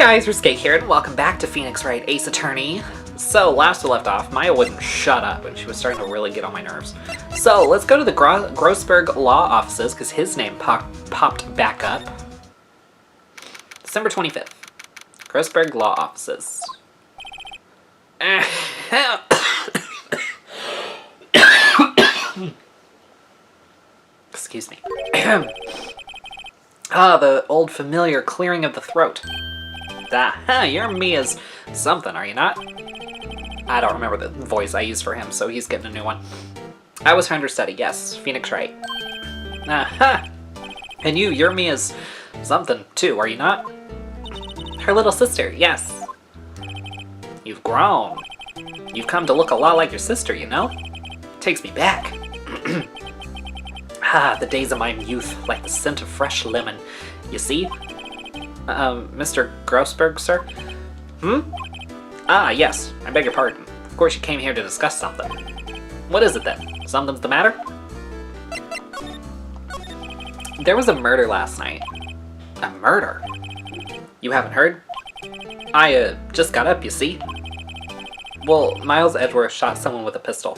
guys, Risque here, and welcome back to Phoenix Wright, Ace Attorney. So, last we left off, Maya wouldn't shut up, and she was starting to really get on my nerves. So, let's go to the Grossberg Law Offices, because his name popped back up. December 25th. Grossberg Law Offices. Excuse me. The old familiar clearing of the throat. You're Mia's something, are you not? I don't remember the voice I used for him, so he's getting a new one. I was her understudy, yes. Phoenix Wright. And you're Mia's something, too, are you not? Her little sister, yes. You've grown. You've come to look a lot like your sister, you know? Takes me back. The days of my youth, like the scent of fresh lemon. You see? Mr. Grossberg, sir? Yes. I beg your pardon. Of course you came here to discuss something. What is it then? Something's the matter? There was a murder last night. A murder? You haven't heard? I, just got up, you see? Well, Miles Edgeworth shot someone with a pistol.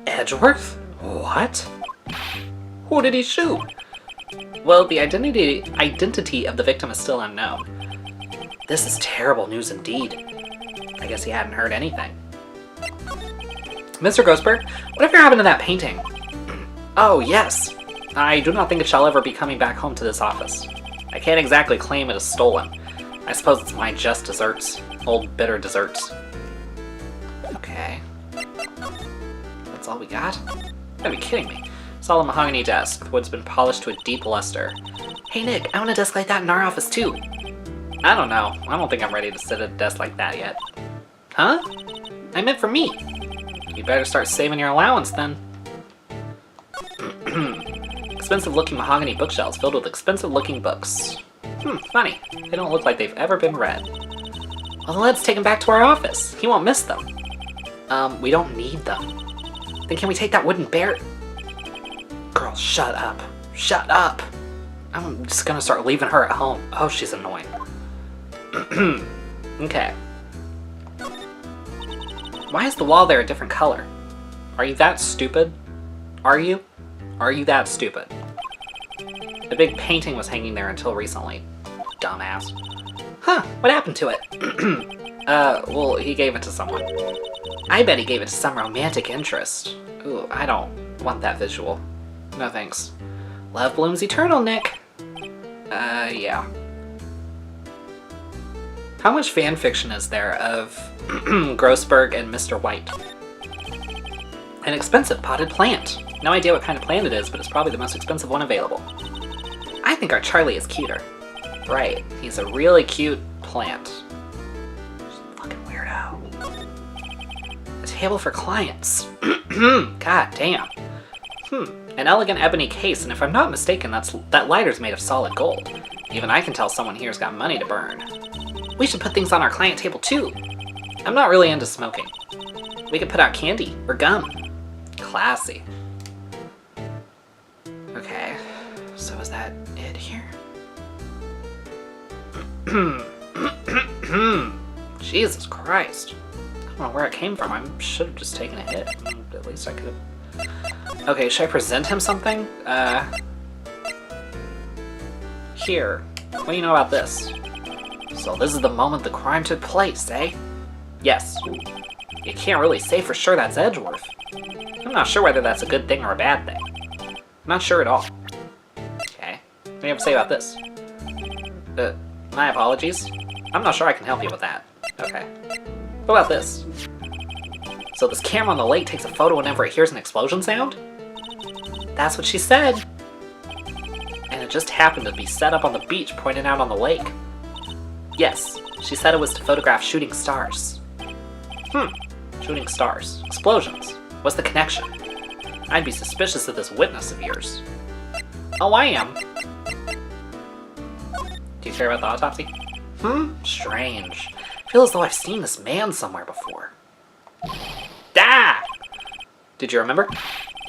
Edgeworth? What? Who did he shoot? Well, the identity of the victim is still unknown. This is terrible news indeed. I guess he hadn't heard anything. Mr. Grossberg, whatever happened to that painting? Oh, yes. I do not think it shall ever be coming back home to this office. I can't exactly claim it as stolen. I suppose it's my just desserts. Old bitter desserts. Okay. That's all we got? You gotta be kidding me. Solid mahogany desk. The wood's been polished to a deep luster. Hey Nick, I want a desk like that in our office too. I don't know. I don't think I'm ready to sit at a desk like that yet. Huh? I meant for me. You better start saving your allowance then. Expensive-looking mahogany bookshelves filled with expensive-looking books. Funny. They don't look like they've ever been read. Well, let's take them back to our office. He won't miss them. We don't need them. Then can we take that wooden bear? Girl, shut up. Shut up. I'm just gonna start leaving her at home. Oh, she's annoying. Okay. Why is the wall there a different color? Are you that stupid? Are you? Are you that stupid? The big painting was hanging there until recently. Dumbass. Huh, what happened to it? Well, he gave it to someone. I bet he gave it to some romantic interest. Ooh, I don't want that visual. No thanks. Love blooms eternal, Nick. Yeah. How much fan fiction is there of Grossberg and Mr. White? An expensive potted plant. No idea what kind of plant it is, but it's probably the most expensive one available. I think our Charlie is cuter. Right, he's a really cute plant. Fucking weirdo. A table for clients. God damn. An elegant ebony case, and if I'm not mistaken, that lighter's made of solid gold. Even I can tell someone here's got money to burn. We should put things on our client table too. I'm not really into smoking. We could put out candy or gum. Classy. Okay, so is that it here? Jesus Christ. I don't know where it came from. I should have just taken a hit. At least I could have... Okay, should I present him something? Here. What do you know about this? So this is the moment the crime took place, eh? Yes. You can't really say for sure that's Edgeworth. I'm not sure whether that's a good thing or a bad thing. I'm not sure at all. Okay. What do you have to say about this? My apologies. I'm not sure I can help you with that. Okay. What about this? So this camera on the lake takes a photo whenever it hears an explosion sound? That's what she said. And it just happened to be set up on the beach pointing out on the lake. Yes, she said it was to photograph shooting stars. Shooting stars. Explosions. What's the connection? I'd be suspicious of this witness of yours. Oh, I am. Do you care about the autopsy? Strange. I feel as though I've seen this man somewhere before. Did you remember?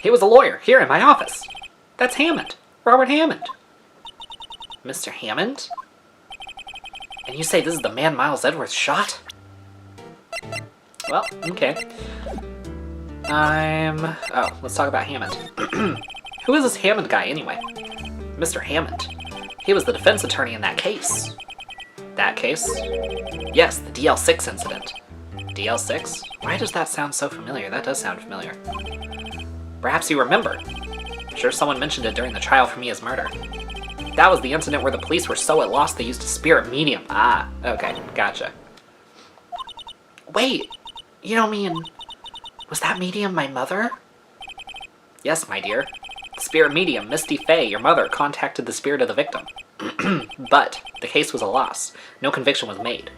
He was a lawyer here in my office. That's Hammond. Robert Hammond. Mr. Hammond? And you say this is the man Miles Edgeworth shot? Well, okay. Oh, let's talk about Hammond. Who is this Hammond guy, anyway? Mr. Hammond. He was the defense attorney in that case. That case? Yes, the DL6 incident. DL6? Why does that sound so familiar? That does sound familiar. Perhaps you remember. I'm sure someone mentioned it during the trial for Mia's murder. That was the incident where the police were so at loss they used a spirit medium. Ah, okay, gotcha. Wait, you don't mean... Was that medium my mother? Yes, my dear. The spirit medium, Misty Fey, your mother, contacted the spirit of the victim. But the case was a loss. No conviction was made.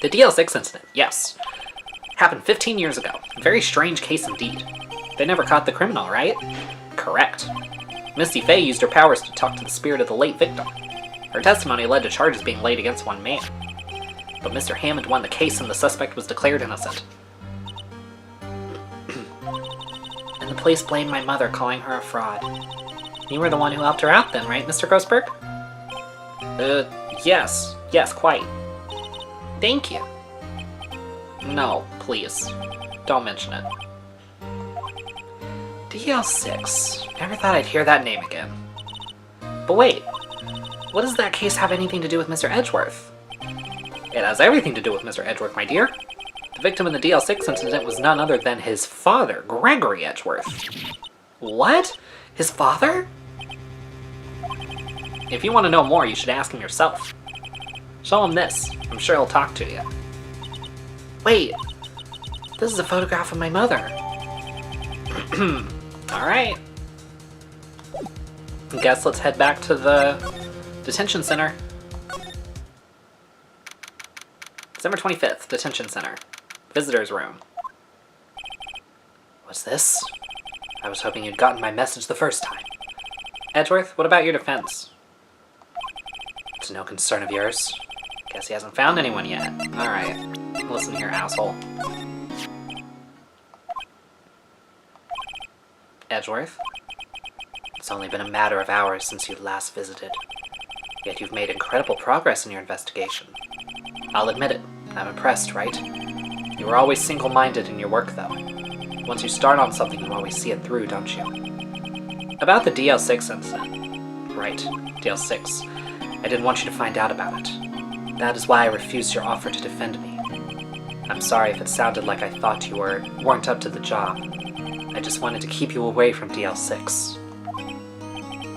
The DL6 incident, yes. Happened 15 years ago. A very strange case indeed. They never caught the criminal, right? Correct. Misty Fey used her powers to talk to the spirit of the late victim. Her testimony led to charges being laid against one man. But Mr. Hammond won the case and the suspect was declared innocent. And the police blamed my mother, calling her a fraud. You were the one who helped her out then, right, Mr. Grossberg? Yes. Yes, quite. Thank you. No, please. Don't mention it. DL6. Never thought I'd hear that name again. But wait, what does that case have anything to do with Mr. Edgeworth? It has everything to do with Mr. Edgeworth, my dear. The victim in the DL6 incident was none other than his father, Gregory Edgeworth. What? His father? If you want to know more, you should ask him yourself. Show him this. I'm sure he'll talk to you. Wait, this is a photograph of my mother. Alright. Guess let's head back to the detention center. December 25th, detention center. Visitor's room. What's this? I was hoping you'd gotten my message the first time. Edgeworth, what about your defense? It's no concern of yours. Guess he hasn't found anyone yet. Alright. Listen here, asshole. Edgeworth? It's only been a matter of hours since you last visited. Yet you've made incredible progress in your investigation. I'll admit it. I'm impressed, right? You were always single-minded in your work, though. Once you start on something, you always see it through, don't you? About the DL6 incident. Right, DL6. I didn't want you to find out about it. That is why I refused your offer to defend me. I'm sorry if it sounded like I thought you weren't up to the job. I just wanted to keep you away from DL6.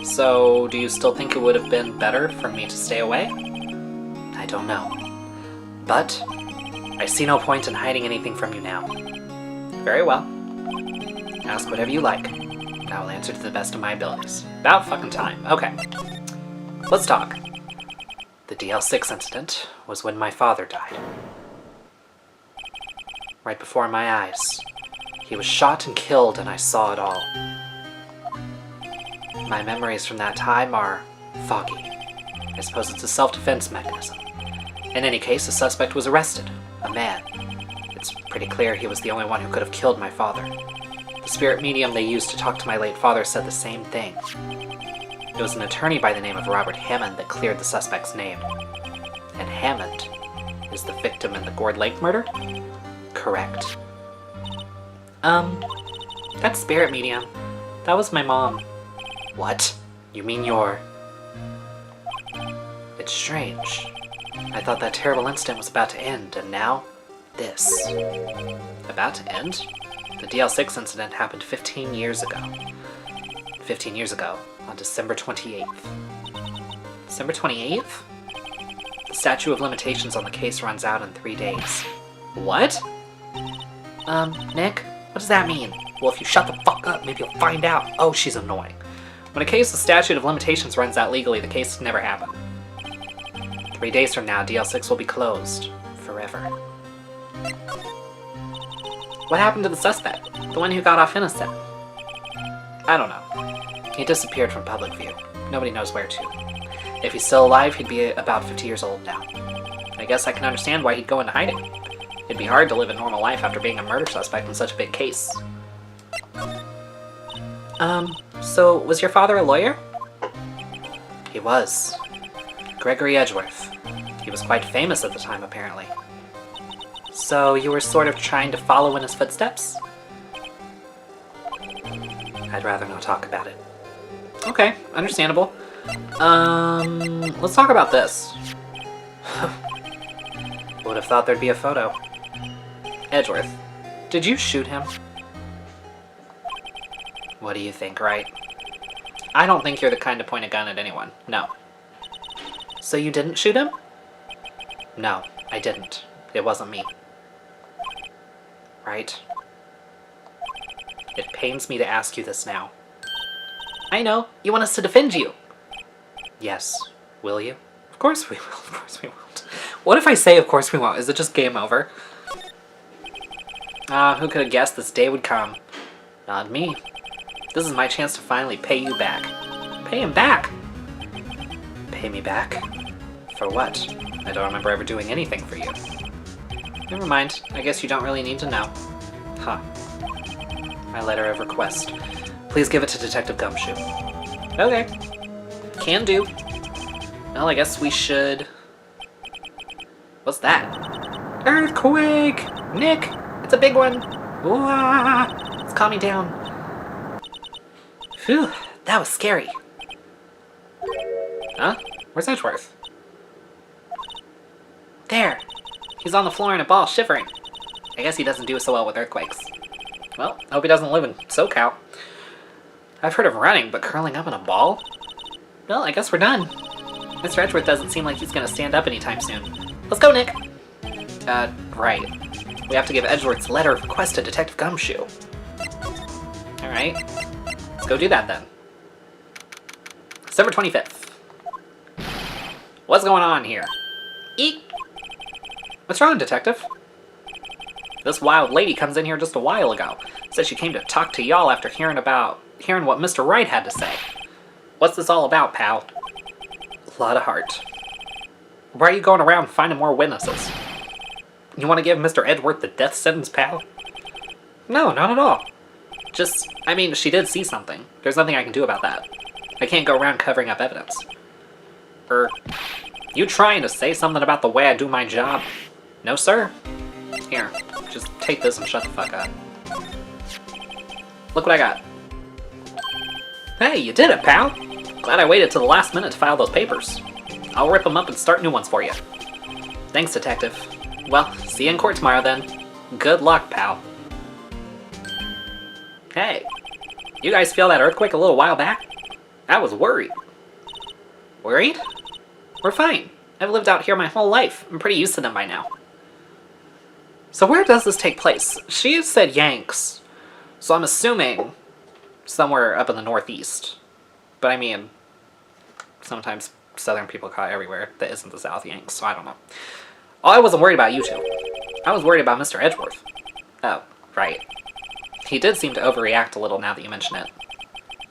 So, do you still think it would have been better for me to stay away? I don't know. But, I see no point in hiding anything from you now. Very well. Ask whatever you like. I will answer to the best of my abilities. About fucking time. Okay. Let's talk. The DL6 incident was when my father died. Right before my eyes. He was shot and killed, and I saw it all. My memories from that time are foggy. I suppose it's a self-defense mechanism. In any case, the suspect was arrested. A man. It's pretty clear he was the only one who could have killed my father. The spirit medium they used to talk to my late father said the same thing. It was an attorney by the name of Robert Hammond that cleared the suspect's name. And Hammond is the victim in the Gourd Lake murder? Correct. That spirit medium, that was my mom. What? You mean your... It's strange. I thought that terrible incident was about to end, and now, this. About to end? The DL6 incident happened 15 years ago. 15 years ago, on December 28th. December 28th? The statute of limitations on the case runs out in 3 days. What? Nick? What does that mean? Well, if you shut the fuck up, maybe you'll find out. Oh, she's annoying. When a case, the statute of limitations runs out legally, the case never happened. 3 days from now, DL6 will be closed. Forever. What happened to the suspect? The one who got off innocent? I don't know. He disappeared from public view. Nobody knows where to. If he's still alive, he'd be about 50 years old now. I guess I can understand why he'd go into hiding. It'd be hard to live a normal life after being a murder suspect in such a big case. So was your father a lawyer? He was. Gregory Edgeworth. He was quite famous at the time, apparently. So you were sort of trying to follow in his footsteps? I'd rather not talk about it. Okay, understandable. Let's talk about this. Would have thought there'd be a photo. Edgeworth, did you shoot him? What do you think, Wright? I don't think you're the kind to point a gun at anyone, no. So you didn't shoot him? No, I didn't. It wasn't me. Right? It pains me to ask you this now. I know, you want us to defend you. Yes, will you? Of course we will, of course we won't. What if I say of course we won't? Is it just game over? Who could have guessed this day would come? Not me. This is my chance to finally pay you back. Pay him back? Pay me back? For what? I don't remember ever doing anything for you. Never mind, I guess you don't really need to know. Huh. My letter of request. Please give it to Detective Gumshoe. Okay. Can do. Well, I guess we should... What's that? Earthquake! Nick! It's a big one! Ooh, it's calming down. Phew, that was scary. Huh? Where's Edgeworth? There! He's on the floor in a ball, shivering. I guess he doesn't do so well with earthquakes. Well, I hope he doesn't live in SoCal. I've heard of running, but curling up in a ball? Well, I guess we're done. Mr. Edgeworth doesn't seem like he's gonna stand up anytime soon. Let's go, Nick! Right. We have to give Edgeworth's letter of request to Detective Gumshoe. Alright. Let's go do that then. December 25th. What's going on here? Eek! What's wrong, Detective? This wild lady comes in here just a while ago. Said she came to talk to y'all after hearing what Mr. Wright had to say. What's this all about, pal? A lot of heart. Why are you going around finding more witnesses? You want to give Mr. Edgeworth the death sentence, pal? No, not at all. Just, I mean, she did see something. There's nothing I can do about that. I can't go around covering up evidence. You trying to say something about the way I do my job? No, sir. Here, just take this and shut the fuck up. Look what I got. Hey, you did it, pal! Glad I waited till the last minute to file those papers. I'll rip them up and start new ones for you. Thanks, Detective. Well, see you in court tomorrow then. Good luck, pal. Hey, you guys feel that earthquake a little while back? I was worried. Worried? We're fine. I've lived out here my whole life. I'm pretty used to them by now. So where does this take place? She said Yanks, so I'm assuming somewhere up in the northeast. But I mean, sometimes southern people call it everywhere that isn't the South Yanks, so I don't know. Oh, I wasn't worried about you two. I was worried about Mr. Edgeworth. Oh, right. He did seem to overreact a little now that you mention it.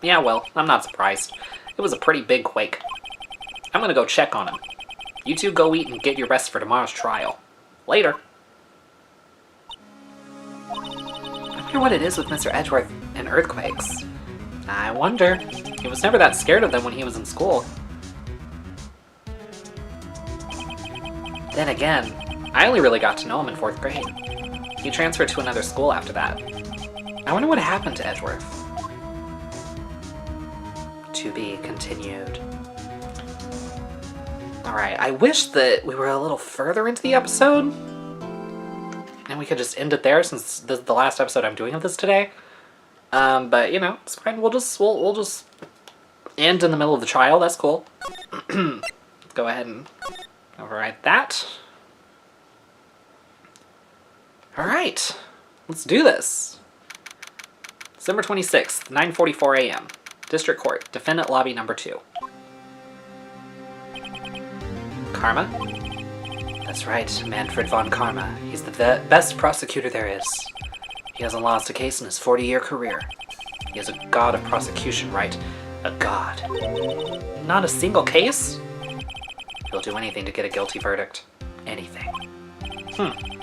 Yeah, well, I'm not surprised. It was a pretty big quake. I'm gonna go check on him. You two go eat and get your rest for tomorrow's trial. Later. I wonder what it is with Mr. Edgeworth and earthquakes. I wonder. He was never that scared of them when he was in school. Then again, I only really got to know him in 4th grade. He transferred to another school after that. I wonder what happened to Edgeworth. To be continued. Alright, I wish that we were a little further into the episode. And we could just end it there since this is the last episode I'm doing of this today. But, you know, it's fine. We'll just end in the middle of the trial. That's cool. Let's go ahead and override that. Alright, let's do this. December 26th, 9:44 a.m. District Court, Defendant Lobby Number 2. Karma? That's right, Manfred von Karma. He's the best prosecutor there is. He hasn't lost a case in his 40-year career. He is a god of prosecution, right? A god. Not a single case? He'll do anything to get a guilty verdict. Anything.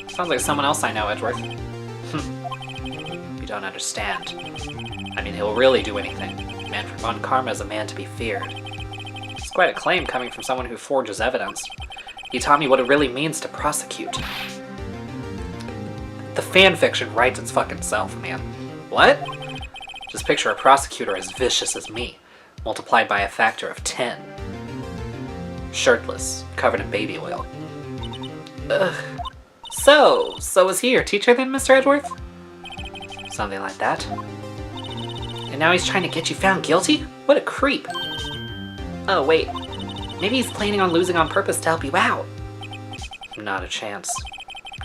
Sounds like someone else I know, Edgeworth. You don't understand. I mean, he'll really do anything. Manfred von Karma is a man to be feared. It's quite a claim coming from someone who forges evidence. He taught me what it really means to prosecute. The fanfiction writes its fucking self, man. What? Just picture a prosecutor as vicious as me, multiplied by a factor of 10. Shirtless, covered in baby oil. Ugh. So was he your teacher then, Mr. Edgeworth? Something like that. And now he's trying to get you found guilty? What a creep. Oh, wait. Maybe he's planning on losing on purpose to help you out. Not a chance.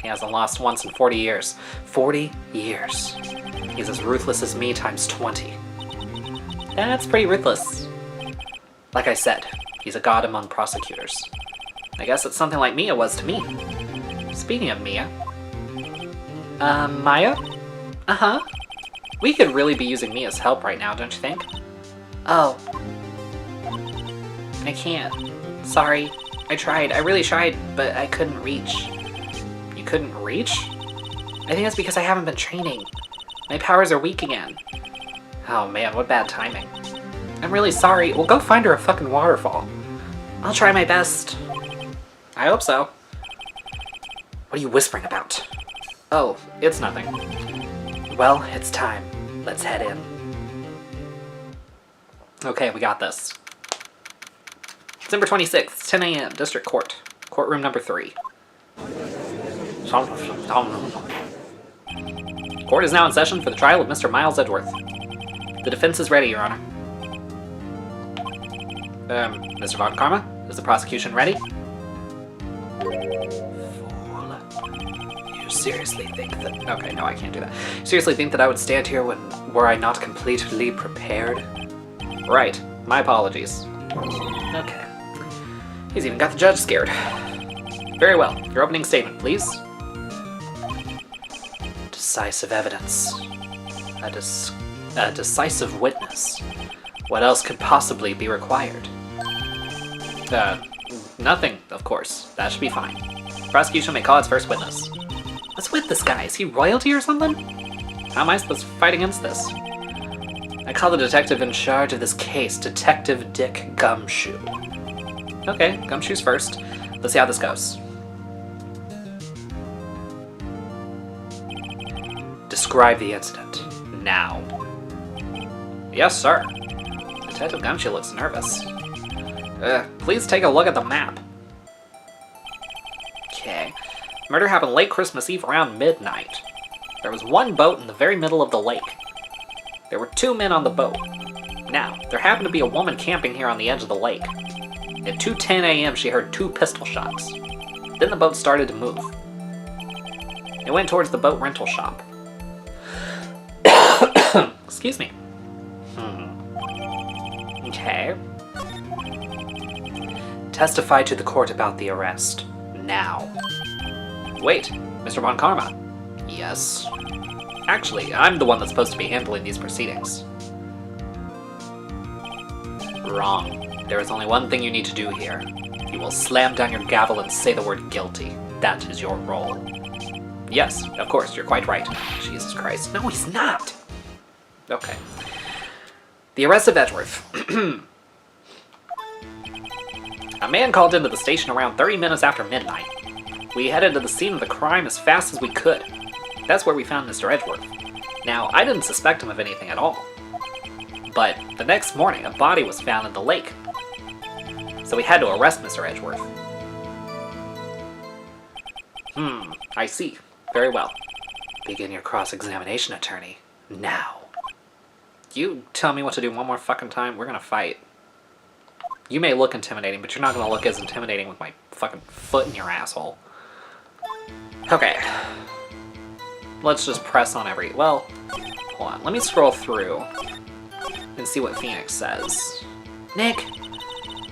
He hasn't lost once in 40 years. 40 years. He's as ruthless as me times 20. That's pretty ruthless. Like I said, he's a god among prosecutors. I guess it's something like Mia was to me. Speaking of Mia... Maya? Uh-huh. We could really be using Mia's help right now, don't you think? Oh. I can't. Sorry. I tried. I really tried, but I couldn't reach. You couldn't reach? I think that's because I haven't been training. My powers are weak again. Oh man, what bad timing. I'm really sorry. Well, go find her a fucking waterfall. I'll try my best. I hope so. What are you whispering about? Oh, it's nothing. Well, it's time. Let's head in. Okay, we got this. December 26th, 10 a.m., District Court. Courtroom number 3. Court is now in session for the trial of Mr. Miles Edgeworth. The defense is ready, Your Honor. Mr. Von Karma, is the prosecution ready? Fool. You seriously think that... Okay, no, I can't do that. You seriously think that I would stand here were I not completely prepared? Right. My apologies. Okay. He's even got the judge scared. Very well. Your opening statement, please. Decisive evidence. A decisive witness. What else could possibly be required? Nothing, of course. That should be fine. Prosecution may call its first witness. What's with this guy? Is he royalty or something? How am I supposed to fight against this? I call the detective in charge of this case, Detective Dick Gumshoe. Okay, Gumshoe's first. Let's see how this goes. Describe the incident. Now. Yes, sir. Detective Gumshoe looks nervous. Please take a look at the map. Okay. Murder happened late Christmas Eve around midnight. There was one boat in the very middle of the lake. There were 2 men on the boat. Now, there happened to be a woman camping here on the edge of the lake. At 2:10 a.m. she heard 2 pistol shots. Then the boat started to move. It went towards the boat rental shop. Excuse me. Okay. Testify to the court about the arrest. Now. Wait, Mr. Von Karma. Yes. Actually, I'm the one that's supposed to be handling these proceedings. Wrong. There is only one thing you need to do here. You will slam down your gavel and say the word guilty. That is your role. Yes, of course, you're quite right. Jesus Christ. No, he's not! Okay. The arrest of Edgeworth. A man called into the station around 30 minutes after midnight. We headed to the scene of the crime as fast as we could. That's where we found Mr. Edgeworth. Now, I didn't suspect him of anything at all. But the next morning, a body was found in the lake. So we had to arrest Mr. Edgeworth. I see. Very well. Begin your cross-examination, attorney. Now. You tell me what to do one more fucking time, we're gonna fight. You may look intimidating, but you're not gonna look as intimidating with my fucking foot in your asshole. Okay. Let's just press on every... Well, hold on. Let me scroll through and see what Phoenix says. Nick,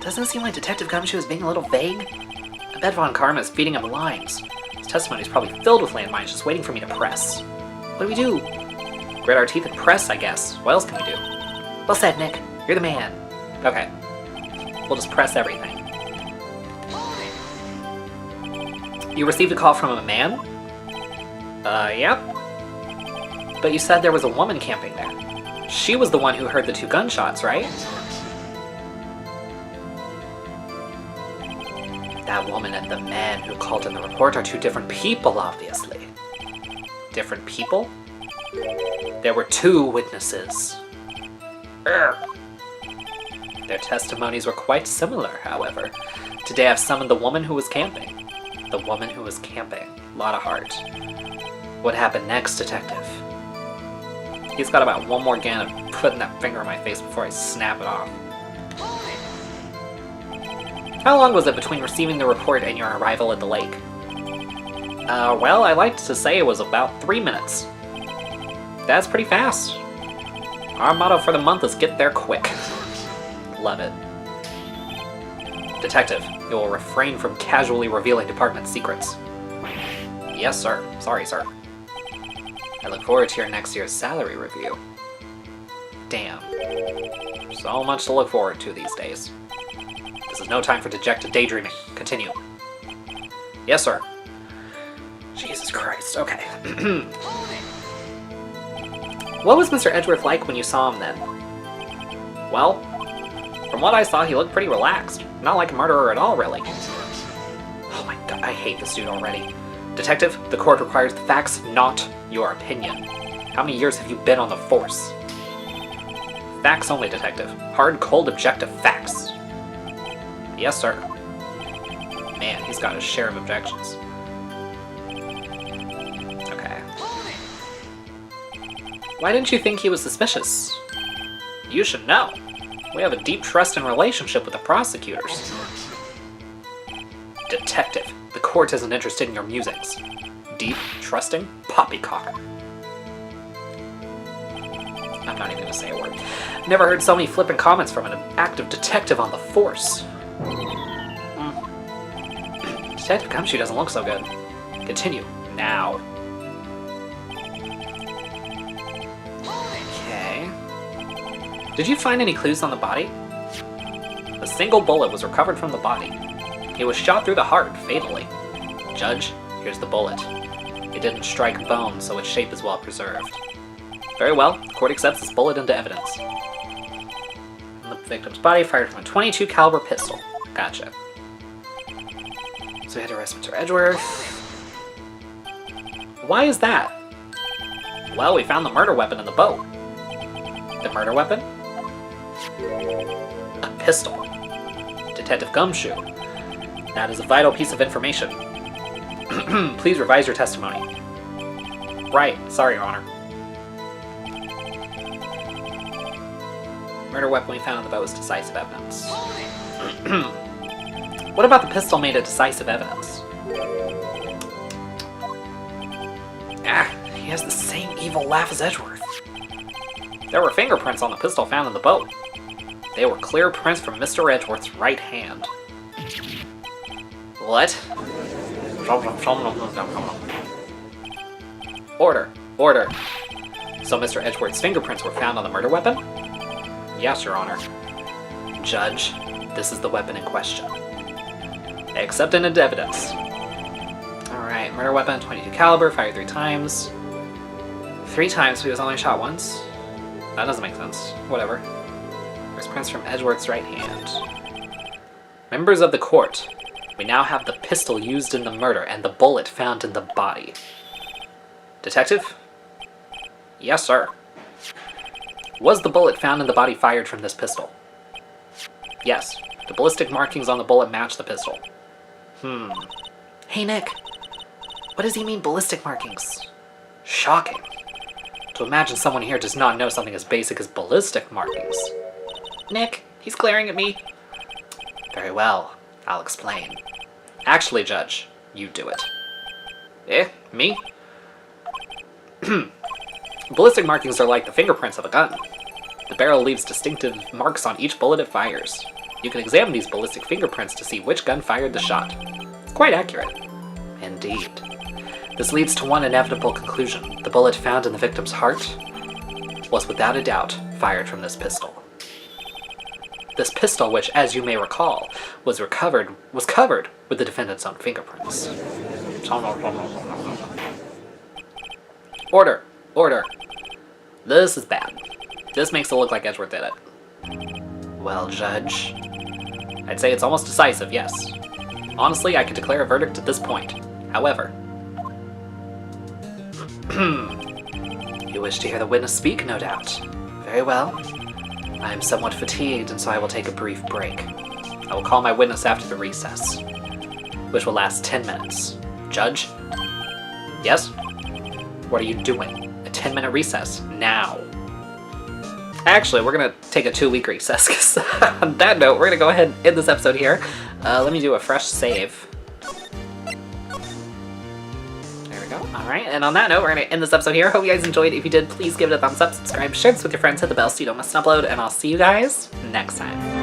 doesn't it seem like Detective Gumshoe is being a little vague? I bet Von Karma is feeding him lines. His testimony is probably filled with landmines just waiting for me to press. What do we do? Grit our teeth and press, I guess. What else can we do? Well said, Nick. You're the man. Okay. We'll just press everything. You received a call from a man? Yep. But you said there was a woman camping there. She was the one who heard the 2 gunshots, right? That woman and the man who called in the report are two different people, obviously. Different people? There were two witnesses. Urgh. Their testimonies were quite similar, however. Today I've summoned the woman who was camping. The woman who was camping. Lot of heart. What happened next, Detective? He's got about one more gun of putting that finger in my face before I snap it off. How long was it between receiving the report and your arrival at the lake? Well, I like to say it was about 3 minutes. That's pretty fast. Our motto for the month is get there quick. Love it. Detective, you will refrain from casually revealing department secrets. Yes, sir. Sorry, sir. I look forward to your next year's salary review. Damn. So much to look forward to these days. This is no time for dejected daydreaming. Continue. Yes, sir. Jesus Christ, okay. What was Mr. Edgeworth like when you saw him then? Well, from what I saw, he looked pretty relaxed. Not like a murderer at all, really. Oh my god, I hate this dude already. Detective, the court requires the facts, not your opinion. How many years have you been on the force? Facts only, Detective. Hard, cold, objective facts. Yes, sir. Man, he's got his share of objections. Okay. Why didn't you think he was suspicious? You should know. We have a deep trust and relationship with the prosecutors. Detective, the court isn't interested in your musings. Deep, trusting, poppycock. I'm not even gonna say a word. Never heard so many flippant comments from an active detective on the force. Detective Gumshoe doesn't look so good. Continue, now. Okay. Did you find any clues on the body? A single bullet was recovered from the body. It was shot through the heart, fatally. Judge, here's the bullet. It didn't strike bone, so its shape is well preserved. Very well, the court accepts this bullet into evidence. And the victim's body fired from a .22 caliber pistol. Gotcha. So we had to arrest Mr. Edgeworth. Why is that? Well, we found the murder weapon in the boat. The murder weapon? A pistol. Detective Gumshoe. That is a vital piece of information. Please revise your testimony. Right. Sorry, Your Honor. Murder weapon we found on the boat was decisive evidence. What about the pistol made it decisive evidence? He has the same evil laugh as Edgeworth. There were fingerprints on the pistol found in the boat. They were clear prints from Mr. Edgeworth's right hand. What? Order. Order. So Mr. Edgeworth's fingerprints were found on the murder weapon? Yes, Your Honor. Judge, this is the weapon in question. I accept it into evidence. Alright, murder weapon, .22 caliber, fired 3 times. 3 times, but he was only shot once? That doesn't make sense. Whatever. There's prints from Edgeworth's right hand. Members of the court, we now have the pistol used in the murder and the bullet found in the body. Detective? Yes, sir. Was the bullet found in the body fired from this pistol? Yes. The ballistic markings on the bullet match the pistol. Hey, Nick. What does he mean, ballistic markings? Shocking. To imagine someone here does not know something as basic as ballistic markings. Nick, he's glaring at me. Very well. I'll explain. Actually, Judge, you do it. Eh? Me? Ballistic markings are like the fingerprints of a gun. The barrel leaves distinctive marks on each bullet it fires. You can examine these ballistic fingerprints to see which gun fired the shot. It's quite accurate. Indeed. This leads to one inevitable conclusion. The bullet found in the victim's heart was without a doubt fired from this pistol. This pistol, which, as you may recall, was covered with the defendant's own fingerprints. Order! Order! This is bad. This makes it look like Edgeworth did it. Well, Judge, I'd say it's almost decisive, yes. Honestly, I could declare a verdict at this point. However... You wish to hear the witness speak, no doubt. Very well. I am somewhat fatigued, and so I will take a brief break. I will call my witness after the recess, which will last 10 minutes. Judge? Yes? What are you doing? A 10-minute recess. Now. Actually, we're going to take a 2-week recess, because on that note, we're going to go ahead and end this episode here. Let me do a fresh save. There we go. Alright, and on that note, we're going to end this episode here. Hope you guys enjoyed. If you did, please give it a thumbs up, subscribe, share this with your friends, hit the bell so you don't miss an upload, and I'll see you guys next time.